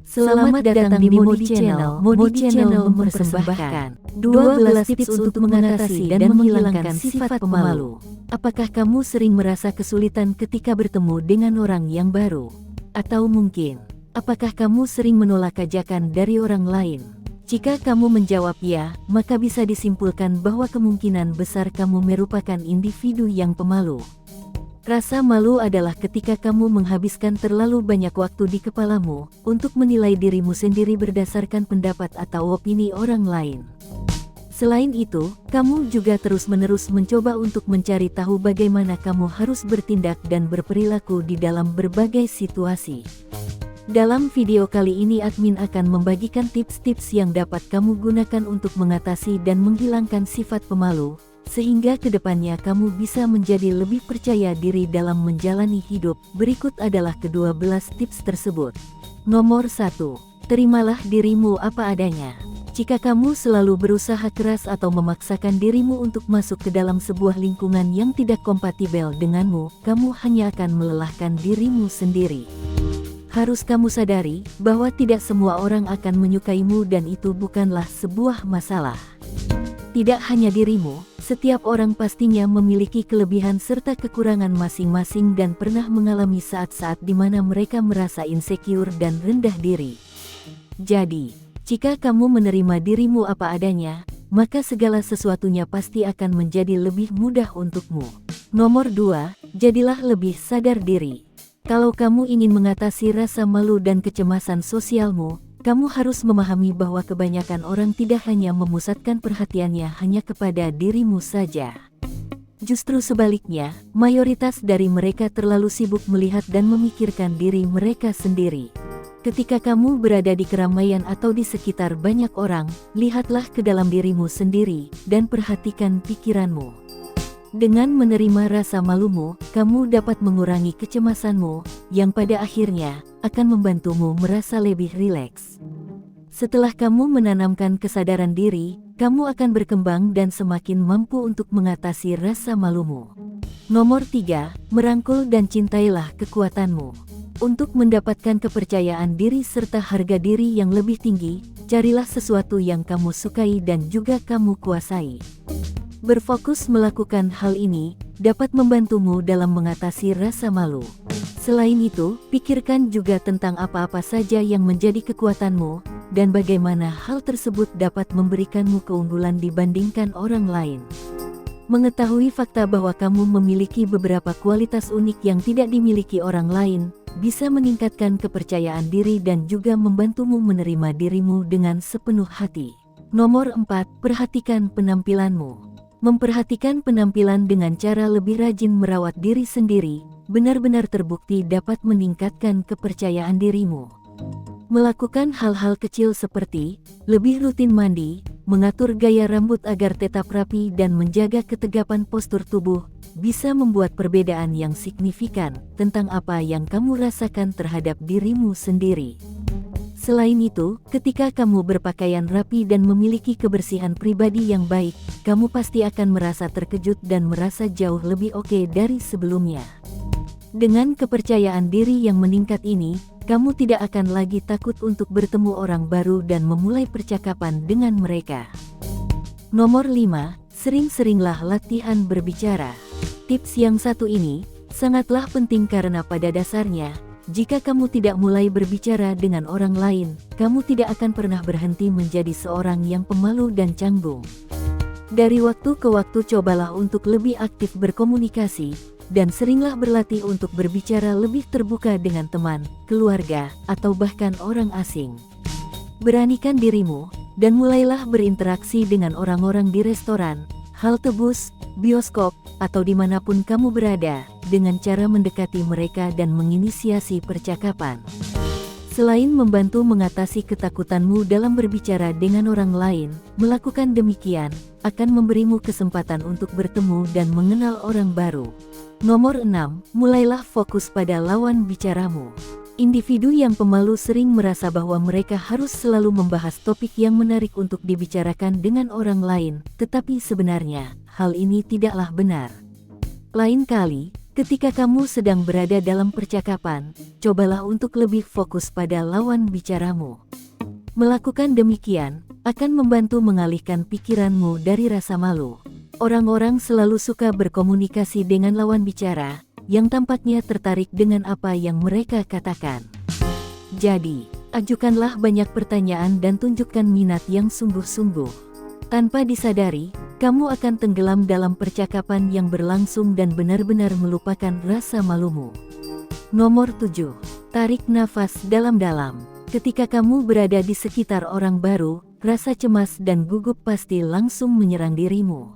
Selamat datang di Modi Channel. Modi Channel mempersembahkan 12 tips untuk mengatasi dan menghilangkan sifat pemalu. Apakah kamu sering merasa kesulitan ketika bertemu dengan orang yang baru? Atau mungkin, apakah kamu sering menolak ajakan dari orang lain? Jika kamu menjawab ya, maka bisa disimpulkan bahwa kemungkinan besar kamu merupakan individu yang pemalu. Rasa malu adalah ketika kamu menghabiskan terlalu banyak waktu di kepalamu untuk menilai dirimu sendiri berdasarkan pendapat atau opini orang lain. Selain itu, kamu juga terus-menerus mencoba untuk mencari tahu bagaimana kamu harus bertindak dan berperilaku di dalam berbagai situasi. Dalam video kali ini admin akan membagikan tips-tips yang dapat kamu gunakan untuk mengatasi dan menghilangkan sifat pemalu, sehingga kedepannya kamu bisa menjadi lebih percaya diri dalam menjalani hidup. Berikut adalah ke-12 tips tersebut. Nomor 1. Terimalah dirimu apa adanya. Jika kamu selalu berusaha keras atau memaksakan dirimu untuk masuk ke dalam sebuah lingkungan yang tidak kompatibel denganmu, kamu hanya akan melelahkan dirimu sendiri. Harus kamu sadari bahwa tidak semua orang akan menyukaimu dan itu bukanlah sebuah masalah. Tidak hanya dirimu, setiap orang pastinya memiliki kelebihan serta kekurangan masing-masing dan pernah mengalami saat-saat di mana mereka merasa insecure dan rendah diri. Jadi, jika kamu menerima dirimu apa adanya, maka segala sesuatunya pasti akan menjadi lebih mudah untukmu. Nomor 2, jadilah lebih sadar diri. Kalau kamu ingin mengatasi rasa malu dan kecemasan sosialmu, kamu harus memahami bahwa kebanyakan orang tidak hanya memusatkan perhatiannya hanya kepada dirimu saja. Justru sebaliknya, mayoritas dari mereka terlalu sibuk melihat dan memikirkan diri mereka sendiri. Ketika kamu berada di keramaian atau di sekitar banyak orang, lihatlah ke dalam dirimu sendiri dan perhatikan pikiranmu. Dengan menerima rasa malumu, kamu dapat mengurangi kecemasanmu, yang pada akhirnya akan membantumu merasa lebih rileks. Setelah kamu menanamkan kesadaran diri, kamu akan berkembang dan semakin mampu untuk mengatasi rasa malumu. Nomor 3, merangkul dan cintailah kekuatanmu. Untuk mendapatkan kepercayaan diri serta harga diri yang lebih tinggi, carilah sesuatu yang kamu sukai dan juga kamu kuasai. Berfokus melakukan hal ini dapat membantumu dalam mengatasi rasa malu. Selain itu, pikirkan juga tentang apa-apa saja yang menjadi kekuatanmu dan bagaimana hal tersebut dapat memberikanmu keunggulan dibandingkan orang lain. Mengetahui fakta bahwa kamu memiliki beberapa kualitas unik yang tidak dimiliki orang lain bisa meningkatkan kepercayaan diri dan juga membantumu menerima dirimu dengan sepenuh hati. Nomor 4, perhatikan penampilanmu. Memperhatikan penampilan dengan cara lebih rajin merawat diri sendiri, benar-benar terbukti dapat meningkatkan kepercayaan dirimu. Melakukan hal-hal kecil seperti lebih rutin mandi, mengatur gaya rambut agar tetap rapi dan menjaga ketegapan postur tubuh, bisa membuat perbedaan yang signifikan tentang apa yang kamu rasakan terhadap dirimu sendiri. Selain itu, ketika kamu berpakaian rapi dan memiliki kebersihan pribadi yang baik, kamu pasti akan merasa terkejut dan merasa jauh lebih oke dari sebelumnya. Dengan kepercayaan diri yang meningkat ini, kamu tidak akan lagi takut untuk bertemu orang baru dan memulai percakapan dengan mereka. Nomor 5, sering-seringlah latihan berbicara. Tips yang satu ini sangatlah penting karena pada dasarnya, jika kamu tidak mulai berbicara dengan orang lain, kamu tidak akan pernah berhenti menjadi seorang yang pemalu dan canggung. Dari waktu ke waktu cobalah untuk lebih aktif berkomunikasi, dan seringlah berlatih untuk berbicara lebih terbuka dengan teman, keluarga, atau bahkan orang asing. Beranikan dirimu, dan mulailah berinteraksi dengan orang-orang di restoran, halte bus, bioskop, atau dimanapun kamu berada, dengan cara mendekati mereka dan menginisiasi percakapan. Selain membantu mengatasi ketakutanmu dalam berbicara dengan orang lain, melakukan demikian akan memberimu kesempatan untuk bertemu dan mengenal orang baru. Nomor 6, mulailah fokus pada lawan bicaramu. Individu yang pemalu sering merasa bahwa mereka harus selalu membahas topik yang menarik untuk dibicarakan dengan orang lain, tetapi sebenarnya hal ini tidaklah benar. Lain kali, Ketika kamu sedang berada dalam percakapan, cobalah untuk lebih fokus pada lawan bicaramu. Melakukan demikian akan membantu mengalihkan pikiranmu dari rasa malu. Orang-orang selalu suka berkomunikasi dengan lawan bicara yang tampaknya tertarik dengan apa yang mereka katakan. Jadi, ajukanlah banyak pertanyaan dan tunjukkan minat yang sungguh-sungguh. Tanpa disadari, kamu akan tenggelam dalam percakapan yang berlangsung dan benar-benar melupakan rasa malumu. Nomor 7. Tarik nafas dalam-dalam. Ketika kamu berada di sekitar orang baru, rasa cemas dan gugup pasti langsung menyerang dirimu.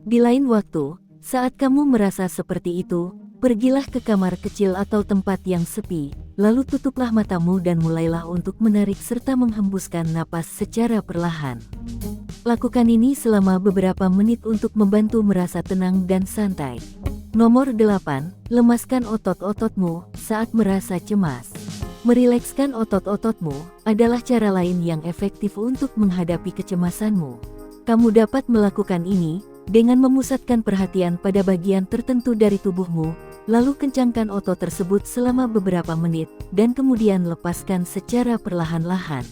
Di lain waktu, saat kamu merasa seperti itu, pergilah ke kamar kecil atau tempat yang sepi, lalu tutuplah matamu dan mulailah untuk menarik serta menghembuskan napas secara perlahan. Lakukan ini selama beberapa menit untuk membantu merasa tenang dan santai. Nomor 8. Lemaskan otot-ototmu saat merasa cemas. Merilekskan otot-ototmu adalah cara lain yang efektif untuk menghadapi kecemasanmu. Kamu dapat melakukan ini dengan memusatkan perhatian pada bagian tertentu dari tubuhmu, lalu kencangkan otot tersebut selama beberapa menit, dan kemudian lepaskan secara perlahan-lahan.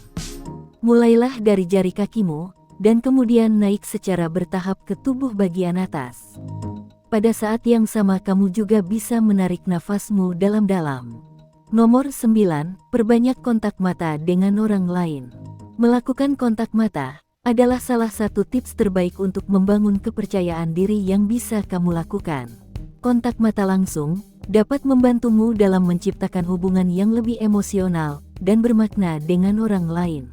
Mulailah dari jari kakimu, dan kemudian naik secara bertahap ke tubuh bagian atas. Pada saat yang sama kamu juga bisa menarik nafasmu dalam-dalam. Nomor 9. Perbanyak kontak mata dengan orang lain. Melakukan kontak mata adalah salah satu tips terbaik untuk membangun kepercayaan diri yang bisa kamu lakukan. Kontak mata langsung dapat membantumu dalam menciptakan hubungan yang lebih emosional dan bermakna dengan orang lain.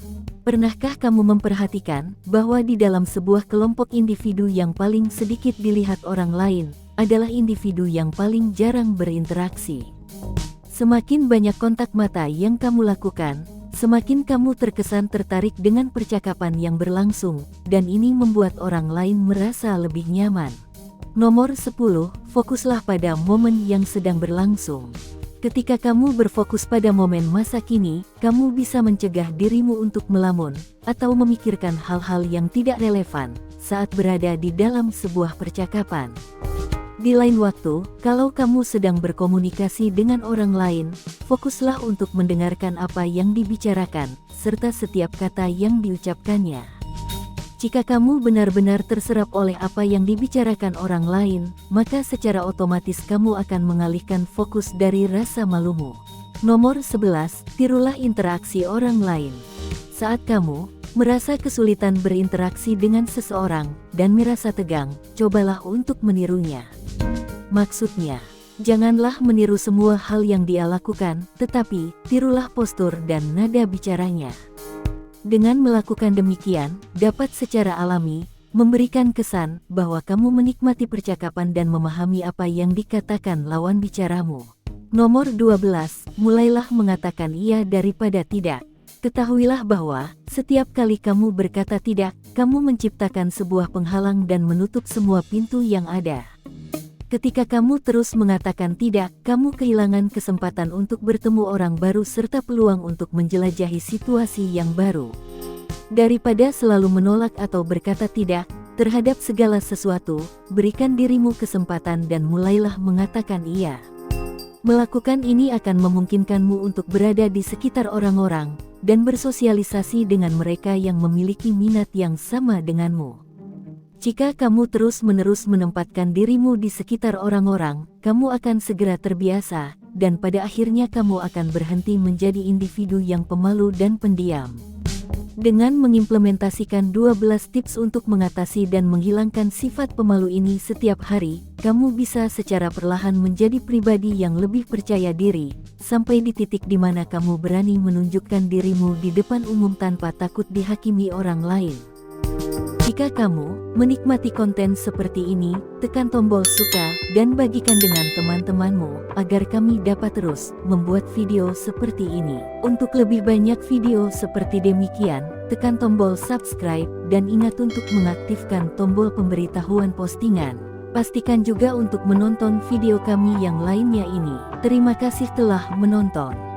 Pernahkah kamu memperhatikan bahwa di dalam sebuah kelompok individu yang paling sedikit dilihat orang lain adalah individu yang paling jarang berinteraksi? Semakin banyak kontak mata yang kamu lakukan, semakin kamu terkesan tertarik dengan percakapan yang berlangsung, dan ini membuat orang lain merasa lebih nyaman. Nomor 10. Fokuslah pada momen yang sedang berlangsung. Ketika kamu berfokus pada momen masa kini, kamu bisa mencegah dirimu untuk melamun atau memikirkan hal-hal yang tidak relevan saat berada di dalam sebuah percakapan. Di lain waktu, kalau kamu sedang berkomunikasi dengan orang lain, fokuslah untuk mendengarkan apa yang dibicarakan, serta setiap kata yang diucapkannya. Jika kamu benar-benar terserap oleh apa yang dibicarakan orang lain, maka secara otomatis kamu akan mengalihkan fokus dari rasa malumu. Nomor 11. Tirulah interaksi orang lain. Saat kamu merasa kesulitan berinteraksi dengan seseorang dan merasa tegang, cobalah untuk menirunya. Maksudnya, janganlah meniru semua hal yang dia lakukan, tetapi tirulah postur dan nada bicaranya. Dengan melakukan demikian, dapat secara alami memberikan kesan bahwa kamu menikmati percakapan dan memahami apa yang dikatakan lawan bicaramu. Nomor 12. Mulailah mengatakan iya daripada tidak. Ketahuilah bahwa setiap kali kamu berkata tidak, kamu menciptakan sebuah penghalang dan menutup semua pintu yang ada. Ketika kamu terus mengatakan tidak, kamu kehilangan kesempatan untuk bertemu orang baru serta peluang untuk menjelajahi situasi yang baru. Daripada selalu menolak atau berkata tidak terhadap segala sesuatu, berikan dirimu kesempatan dan mulailah mengatakan iya. Melakukan ini akan memungkinkanmu untuk berada di sekitar orang-orang dan bersosialisasi dengan mereka yang memiliki minat yang sama denganmu. Jika kamu terus-menerus menempatkan dirimu di sekitar orang-orang, kamu akan segera terbiasa, dan pada akhirnya kamu akan berhenti menjadi individu yang pemalu dan pendiam. Dengan mengimplementasikan 12 tips untuk mengatasi dan menghilangkan sifat pemalu ini setiap hari, kamu bisa secara perlahan menjadi pribadi yang lebih percaya diri, sampai di titik di mana kamu berani menunjukkan dirimu di depan umum tanpa takut dihakimi orang lain. Jika kamu menikmati konten seperti ini, tekan tombol suka dan bagikan dengan teman-temanmu agar kami dapat terus membuat video seperti ini. Untuk lebih banyak video seperti demikian, tekan tombol subscribe dan ingat untuk mengaktifkan tombol pemberitahuan postingan. Pastikan juga untuk menonton video kami yang lainnya ini. Terima kasih telah menonton.